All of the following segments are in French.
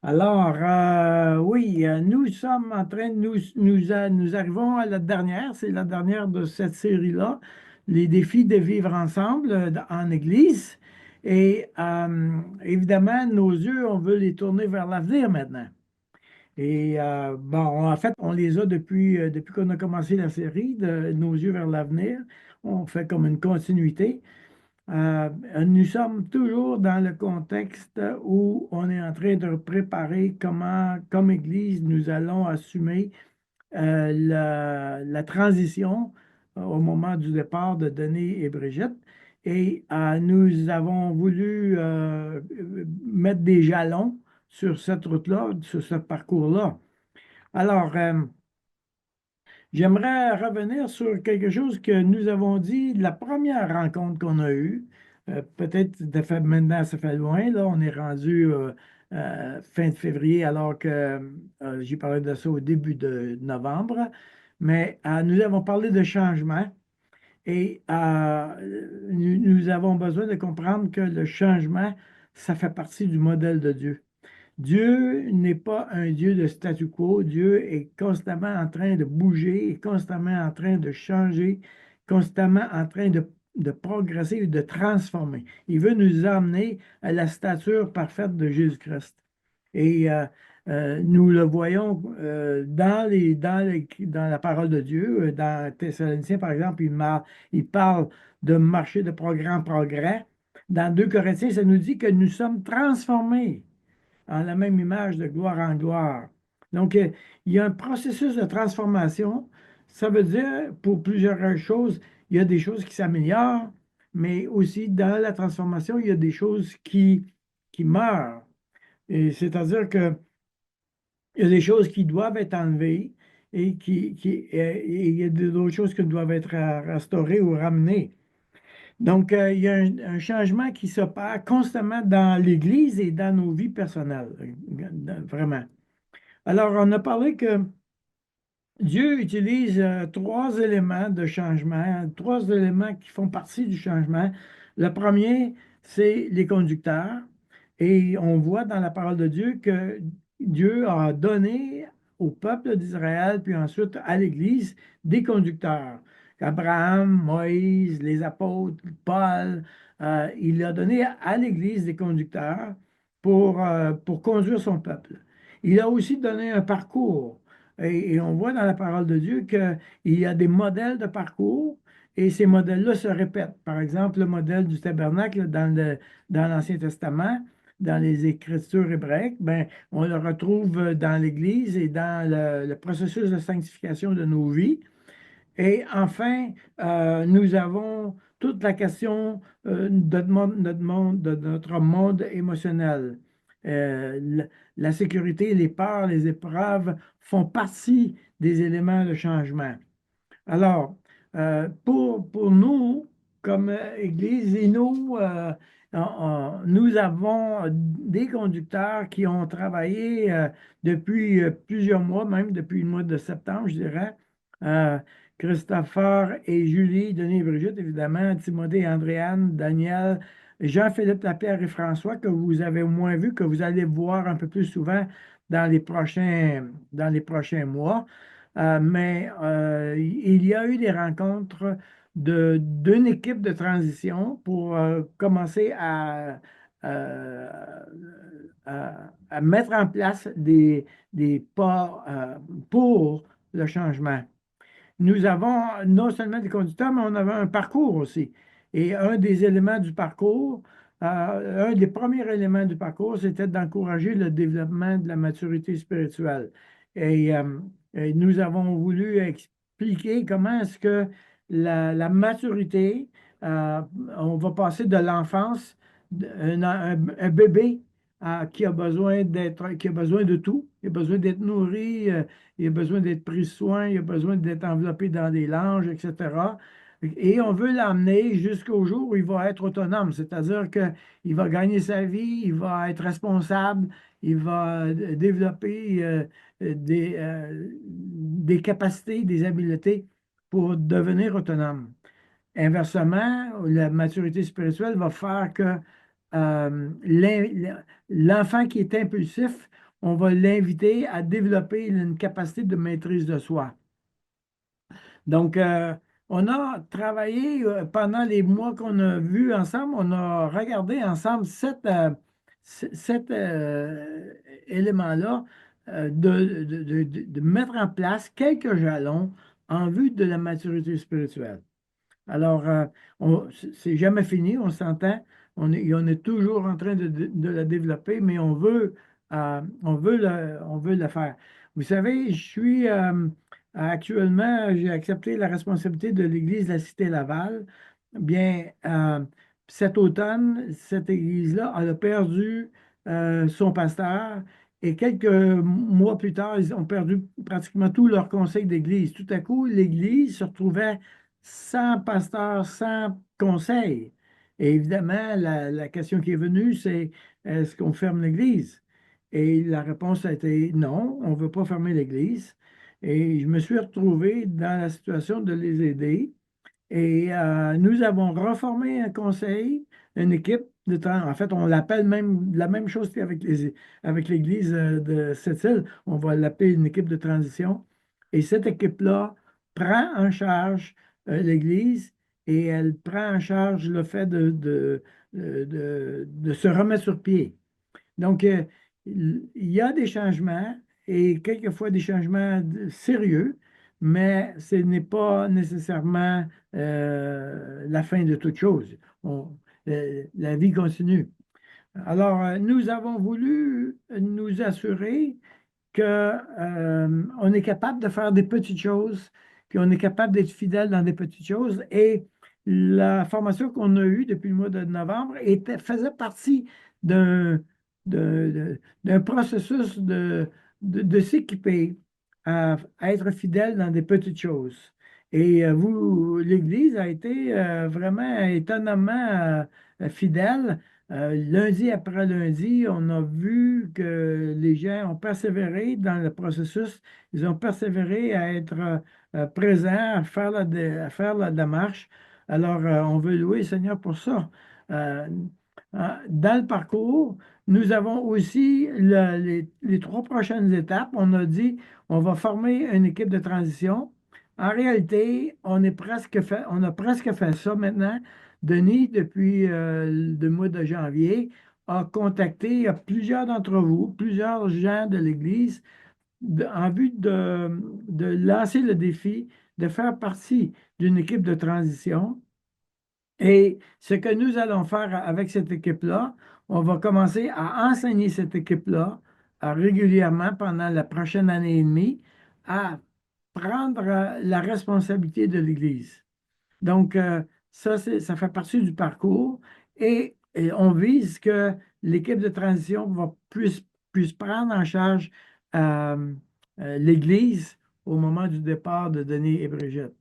Alors, oui, nous sommes en train, nous arrivons à la dernière, c'est la dernière de cette série-là, les défis de vivre ensemble en Église. Et évidemment, nos yeux, on veut les tourner vers l'avenir maintenant. Et bon, en fait, on les a depuis qu'on a commencé la série, de nos yeux vers l'avenir. On fait comme une continuité. Nous sommes toujours dans le contexte où on est en train de préparer comment, comme Église, nous allons assumer la transition au moment du départ de Denis et Brigitte. Et nous avons voulu mettre des jalons sur cette route-là, sur ce parcours-là. Alors, j'aimerais revenir sur quelque chose que nous avons dit la première rencontre qu'on a eue. Peut-être maintenant, ça fait loin, là, on est rendu fin de février, alors que j'ai parlé de ça au début de novembre. Mais nous avons parlé de changement et nous avons besoin de comprendre que le changement, ça fait partie du modèle de Dieu. Dieu n'est pas un Dieu de statu quo. Dieu est constamment en train de bouger, est constamment en train de changer, constamment en train de progresser et de transformer. Il veut nous emmener à la stature parfaite de Jésus-Christ. Et nous le voyons dans la parole de Dieu. Dans Thessaloniciens, par exemple, il parle de marcher de progrès en progrès. Dans 2 Corinthiens, ça nous dit que nous sommes transformés en la même image de gloire en gloire. Donc, il y a un processus de transformation. Ça veut dire, pour plusieurs choses, il y a des choses qui s'améliorent, mais aussi dans la transformation, il y a des choses qui meurent. Et c'est-à-dire que il y a des choses qui doivent être enlevées et il y a d'autres choses qui doivent être restaurées ou ramenées. Donc, il y a un changement qui s'opère constamment dans l'Église et dans nos vies personnelles, vraiment. Alors, on a parlé que Dieu utilise trois éléments de changement, trois éléments qui font partie du changement. Le premier, c'est les conducteurs. Et on voit dans la parole de Dieu que Dieu a donné au peuple d'Israël, puis ensuite à l'Église, des conducteurs. Abraham, Moïse, les apôtres, Paul, il a donné à l'Église des conducteurs pour conduire son peuple. Il a aussi donné un parcours. Et on voit dans la parole de Dieu qu'il y a des modèles de parcours et ces modèles-là se répètent. Par exemple, le modèle du tabernacle dans l'Ancien Testament, dans les Écritures hébraïques, ben, on le retrouve dans l'Église et dans le processus de sanctification de nos vies. Et enfin, nous avons toute la question de notre monde émotionnel. La sécurité, les peurs, les épreuves font partie des éléments de changement. Alors, pour nous, comme Église, et nous avons des conducteurs qui ont travaillé depuis plusieurs mois, même depuis le mois de septembre, je dirais. Euh, Christopher et Julie, Denis et Brigitte, évidemment, Timothée et Andréane, Daniel, Jean-Philippe Lapierre et François, que vous avez au moins vu, que vous allez voir un peu plus souvent dans les prochains mois. Mais il y a eu des rencontres d'une équipe de transition pour commencer euh, à mettre en place des pas pour le changement. Nous avons non seulement des conducteurs, mais on avait un parcours aussi. Et un des éléments du parcours, un des premiers éléments du parcours, c'était d'encourager le développement de la maturité spirituelle. Et nous avons voulu expliquer comment est-ce que la maturité, euh, on va passer de l'enfance, un bébé qui a besoin de tout, il a besoin d'être nourri, il a besoin d'être pris soin, il a besoin d'être enveloppé dans des langes, etc. Et on veut l'amener jusqu'au jour où il va être autonome, c'est-à-dire qu'il va gagner sa vie, il va être responsable, il va développer des capacités, des habiletés pour devenir autonome. Inversement, la maturité spirituelle va faire que l'enfant qui est impulsif, on va l'inviter à développer une capacité de maîtrise de soi. Donc, on a travaillé pendant les mois qu'on a vus ensemble, on a regardé ensemble sept éléments-là, de mettre en place quelques jalons en vue de la maturité spirituelle. Alors, c'est jamais fini, on s'entend. On est toujours en train de la développer, mais on veut le faire. Vous savez, actuellement, j'ai accepté la responsabilité de l'Église de la Cité-Laval. Bien, cet automne, cette Église-là, elle a perdu son pasteur. Et quelques mois plus tard, ils ont perdu pratiquement tout leur conseil d'église. Tout à coup, l'Église se retrouvait sans pasteur, sans conseil. Et évidemment, la question qui est venue, c'est est-ce qu'on ferme l'Église? Et la réponse a été non, on ne veut pas fermer l'Église. Et je me suis retrouvé dans la situation de les aider. Et nous avons reformé un conseil, une équipe en fait, on l'appelle même la même chose avec l'Église de Sept-Îles. On va l'appeler une équipe de transition. Et cette équipe-là prend en charge l'Église et elle prend en charge le fait de se remettre sur pied. Donc, il y a des changements et quelquefois des changements sérieux, mais ce n'est pas nécessairement la fin de toute chose. La vie continue. Alors, nous avons voulu nous assurer que, on est capable de faire des petites choses, puis on est capable d'être fidèle dans des petites choses. Et la formation qu'on a eue depuis le mois de novembre faisait partie d'un d'un processus de s'équiper à être fidèle dans des petites choses. Et l'Église a été vraiment étonnamment fidèle. Lundi après lundi, on a vu que les gens ont persévéré dans le processus. Ils ont persévéré à être présents, à faire la démarche. Alors, on veut louer le Seigneur pour ça. Euh, dans le parcours, nous avons aussi les trois prochaines étapes. On a dit, on va former une équipe de transition. En réalité, on a presque fait ça maintenant. Denis, depuis le mois de janvier, a contacté plusieurs d'entre vous, plusieurs gens de l'Église, en vue de lancer le défi de faire partie d'une équipe de transition. Et ce que nous allons faire avec cette équipe-là, on va commencer à enseigner cette équipe-là régulièrement pendant la prochaine année et demie à prendre la responsabilité de l'Église. Donc, ça fait partie du parcours et on vise que l'équipe de transition puisse prendre en charge euh, l'Église au moment du départ de Denis et Brigitte.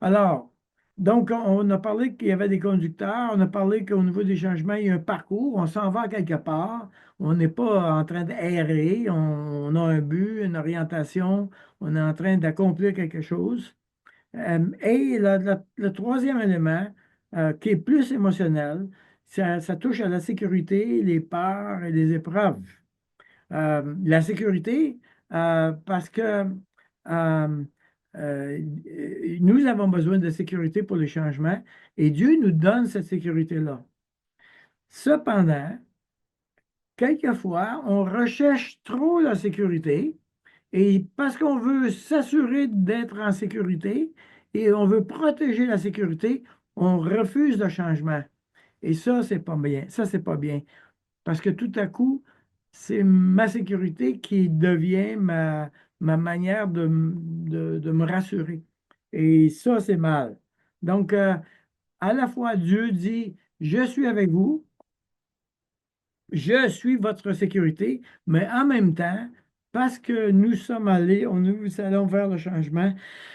Alors, donc, on a parlé qu'il y avait des conducteurs, on a parlé qu'au niveau des changements, il y a un parcours, on s'en va quelque part, on n'est pas en train d'errer, on a un but, une orientation, on est en train d'accomplir quelque chose. Et le troisième élément, qui est plus émotionnel, ça touche à la sécurité, les peurs et les épreuves. La sécurité, parce que euh, euh, nous avons besoin de sécurité pour les changements et Dieu nous donne cette sécurité-là. Cependant, quelquefois, on recherche trop la sécurité et parce qu'on veut s'assurer d'être en sécurité et on veut protéger la sécurité, on refuse le changement. Et ça, c'est pas bien. Ça, c'est pas bien. Parce que tout à coup, c'est ma sécurité qui devient ma manière de me rassurer. Et ça, c'est mal. Donc, à la fois, Dieu dit, je suis avec vous, je suis votre sécurité, mais en même temps, parce que nous sommes allés, nous allons vers le changement,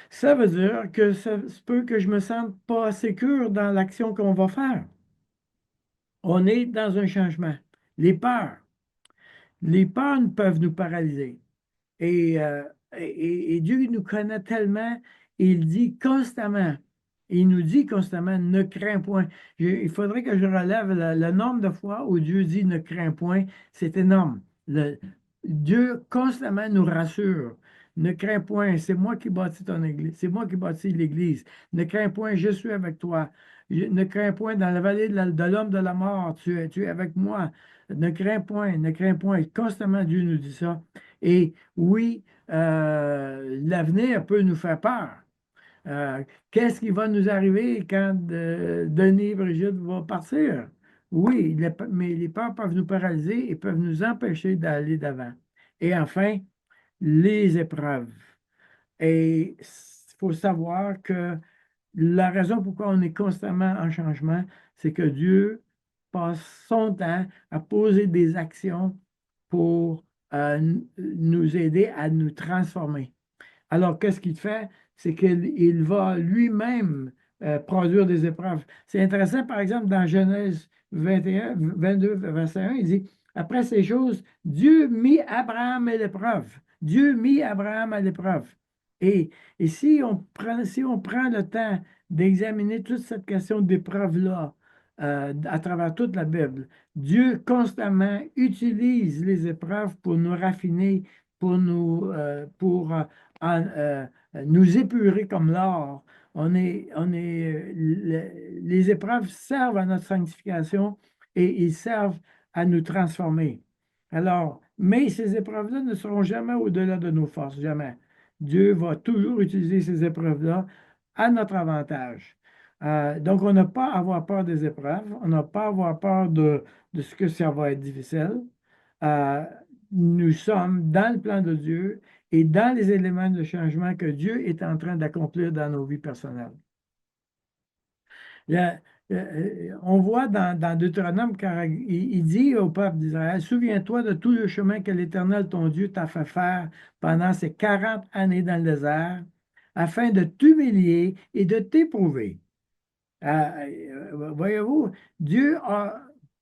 ça veut dire que ça se peut que je me sente pas sécure dans l'action qu'on va faire. On est dans un changement. Les peurs. Les peurs peuvent nous paralyser. Et, euh, et Dieu nous connaît tellement, il dit constamment, il nous dit constamment, ne crains point. Il faudrait que je relève le nombre de fois où Dieu dit ne crains point, c'est énorme. Dieu constamment nous rassure. Ne crains point, c'est moi qui bâtis ton église, c'est moi qui bâtis l'église. Ne crains point, je suis avec toi. Ne crains point dans la vallée de l'homme de la mort, tu es avec moi. Ne crains point, ne crains point. Constamment, Dieu nous dit ça. Et oui, l'avenir peut nous faire peur. Qu'est-ce qui va nous arriver quand Denis et Brigitte vont partir? Oui, mais les peurs peuvent nous paralyser et peuvent nous empêcher d'aller d'avant. Et enfin, les épreuves. Et il faut savoir que la raison pourquoi on est constamment en changement, c'est que Dieu passe son temps à poser des actions pour nous aider à nous transformer. Alors, qu'est-ce qu'il fait? C'est qu'il va lui-même produire des épreuves. C'est intéressant, par exemple, dans Genèse 21, 22, verset 1, il dit, après ces choses, Dieu mit Abraham à l'épreuve. Dieu mit Abraham à l'épreuve. Et, et si on prend le temps d'examiner toute cette question d'épreuve-là à travers toute la Bible, Dieu constamment utilise les épreuves pour nous raffiner, pour nous épurer comme l'or. Les épreuves servent à notre sanctification et ils servent à nous transformer. Alors, mais ces épreuves-là ne seront jamais au-delà de nos forces, jamais. Dieu va toujours utiliser ces épreuves-là à notre avantage. Donc, on n'a pas à avoir peur des épreuves, on n'a pas à avoir peur de ce que ça va être difficile. Euh, nous sommes dans le plan de Dieu et dans les éléments de changement que Dieu est en train d'accomplir dans nos vies personnelles. On voit dans Deutéronome, car il dit au peuple d'Israël, souviens-toi de tout le chemin que l'Éternel, ton Dieu, t'a fait faire pendant ces 40 années dans le désert, afin de t'humilier et de t'éprouver. Voyez-vous,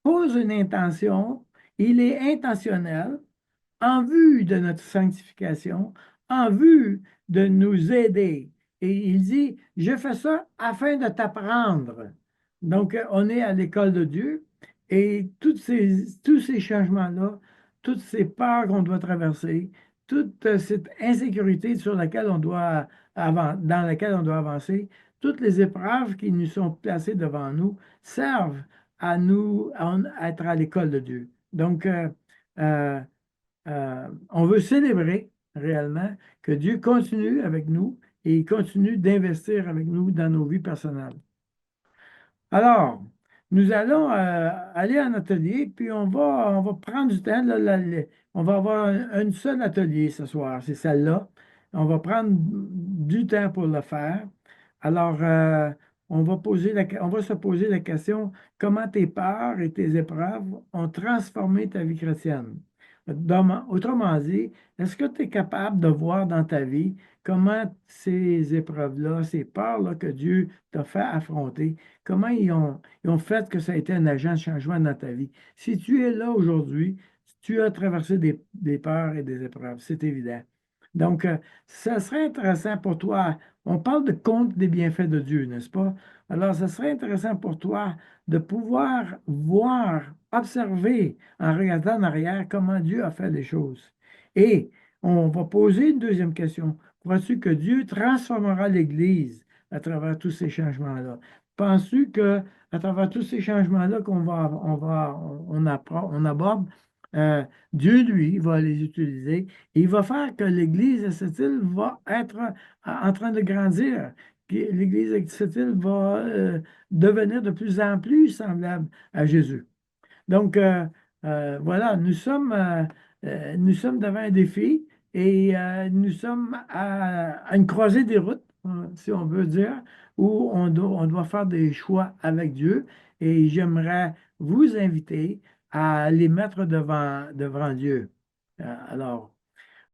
pose une intention, il est intentionnel, en vue de notre sanctification, en vue de nous aider. Et il dit, je fais ça afin de t'apprendre. Donc, on est à l'école de Dieu et tous ces changements-là, toutes ces peurs qu'on doit traverser, toute cette insécurité dans laquelle on doit avancer, toutes les épreuves qui nous sont placées devant nous servent à être à l'école de Dieu. Donc, euh, on veut célébrer réellement que Dieu continue avec nous et il continue d'investir avec nous dans nos vies personnelles. Alors, nous allons aller en atelier, puis on va prendre du temps. On va avoir un seul atelier ce soir, c'est celle-là. On va prendre du temps pour le faire. Alors, on va se poser la question, comment tes peurs et tes épreuves ont transformé ta vie chrétienne? Autrement dit, est-ce que tu es capable de voir dans ta vie comment ces épreuves-là, ces peurs-là que Dieu t'a fait affronter, comment ils ont fait que ça a été un agent de changement dans ta vie? Si tu es là aujourd'hui, tu as traversé des peurs et des épreuves, c'est évident. Donc, ça serait intéressant pour toi. On parle de compte des bienfaits de Dieu, n'est-ce pas? Alors, ça serait intéressant pour toi de pouvoir voir, observer en regardant en arrière comment Dieu a fait les choses. Et on va poser une deuxième question. Crois-tu que Dieu transformera l'Église à travers tous ces changements-là? Penses-tu que à travers tous ces changements-là on aborde, euh, Dieu, lui, va les utiliser et il va faire que l'Église de cette île va être en train de grandir. L'Église de cette île va devenir de plus en plus semblable à Jésus. Donc, voilà, nous sommes devant un défi et nous sommes à une croisée des routes, si on veut dire, où on doit faire des choix avec Dieu. Et j'aimerais vous inviter à les mettre devant Dieu. Alors,